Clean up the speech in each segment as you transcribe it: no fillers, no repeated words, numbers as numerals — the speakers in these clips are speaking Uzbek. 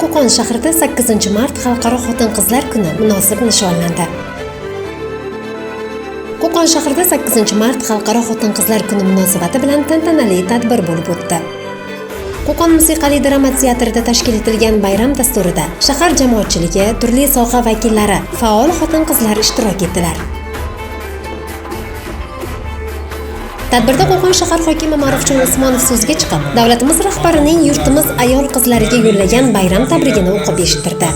Qo'qon shahrida 8-mart Xalqaro xotin-qizlar kuni munosib nishonlandi. Qo'qon shahrida 8-mart Xalqaro xotin-qizlar kuni munosabati bilan tantanali tadbir bo'lib o'tdi. Qo'qon musiqali drama teatrida tashkil etilgan bayram dasturida shahar jamoatchiligi, turli soha vakillari, faol xotin-qizlar ishtirok etdilar. Tadbirda Qo'qon shahar hokimi Ma'rufjon Usmonov so'zga chiqib, davlatimiz rahbarining yurtimiz ayol qizlariga yo'llagan bayram tabrigini o'qib eshittirdi.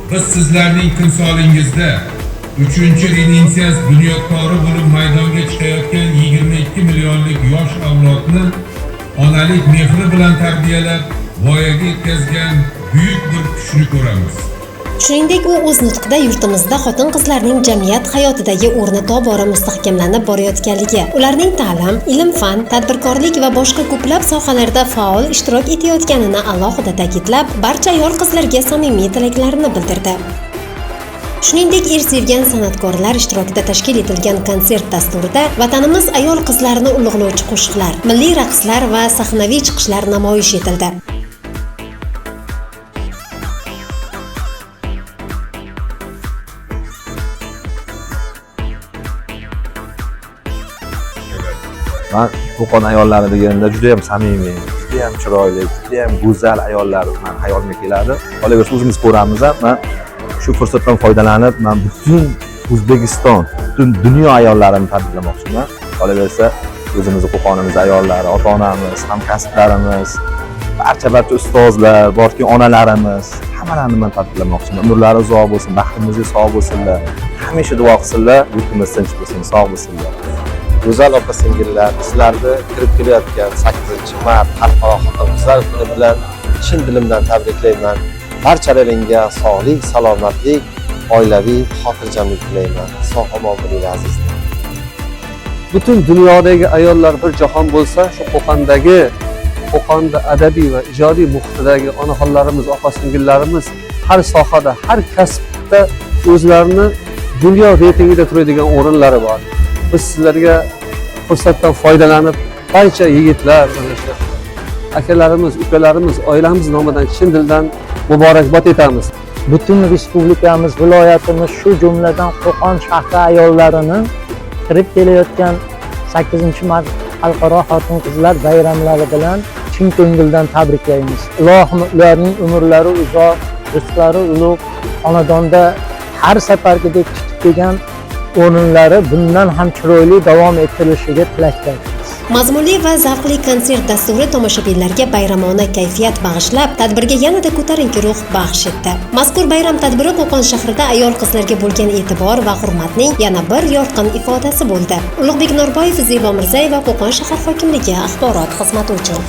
Biz sizlarning timsolingizda 3-Renessans bunyodkori bo'lib maydonga chiqayotgan 22 millionlik yosh avlodni onalik mehri bilan tarbiyalab, voyaga yetkazgan buyuk bir kuchni ko'ramiz. Shuningdek, u o'z nutqida yurtimizda xotin-qizlarning jamiyat hayotidagi o'rni tobora mustahkamlanib borayotganligi, ularning ta'lim, ilm-fan, tadbirkorlik va boshqa ko'plab sohalarda faol ishtirok etayotganini alohida ta'kidlab, barcha ayol qizlarga samimiy tilaklarini bildirdi. Shuningdek, sevgan san'atkorlar ishtirokida tashkil etilgan konsert dasturida vatanimiz ayol qizlarini ulug'lovchi qo'shiqlar, milliy raqslar va sahnaviy chiqishlar namoyish etildi. Men Qo'qon ayollari deganda juda ham samimiy, juda ham chiroyli, juda ham go'zal ayollar men hayolimga keladi. Qolaversa o'zimiz ko'ramiz. Men shu fursatdan foydalanib, men butun O'zbekiston, butun dunyo ayollarini tabriklamoqchiman. Qolaversa o'zimizning Qo'qonimiz ayollari, ota-onamiz, hamkasblarimiz, barcha ustozlar, borki onalarimiz, hammalarini men tabriklamoqchiman. Umrlari uzoq bo'lsin, baxtimizga sog' bo'lsinlar. Hamisha duo qilsinlar, yurtimiz tinch bo'lsin, sog' bo'lsinlar. Go'zal opa-singillar, sizlarni kirib kelayotgan 8-mart Xalqaro xotin-qizlar kuni bilan chin dilimdan tabriklayman. Barchalaringga sog'lik, salomatlik, oilaviy xotirjamlik tilayman. Sog'-omon bo'ling azizlar. Butun dunyodagi ayollar bir jahon bo'lsa, shu Qo'qonda adabiy va ijodiy muhitdagi onaxonlarimiz, opa-singillarimiz har sohada, har kasbda o'zlarini dunyo reytingida turadigan o'rinlari bor. Biz sizlarga fursatdan foydalanib, barcha yigitlar, akalarimiz, ukalarimiz, oilamiz nomidan chin dildan muborakbod etamiz. Butun respublikamiz, viloyatimiz, shu jumladan Qo'qon shahri ayollarini kirib kelayotgan 8-mart Xalqaro xotin-qizlar bayramlari bilan chin ko'ngildan tabriklaymiz. Ilohim ularning umrlari uzoq, rizqlari ulug', xonadonda har safargidek tutib kelgan o'rinlari bundan ham chiroyli davom ettirilishiga tilakdaymiz. Mazmunli va zavqli konsert dasturi tomoshabinlarga bayramona kayfiyat bag'ishlab, tadbirga yanada ko'tarinki ruh baxsh etdi. Mazkur bayram tadbiri Qo'qon shahrida ayol qizlarga bo'lgan e'tibor va hurmatning yana bir yorqin ifodasi bo'ldi. Ulug'bek Norboyev, Zebo Mirzayeva, Qo'qon shahar hokimligi axborot xizmati uchun.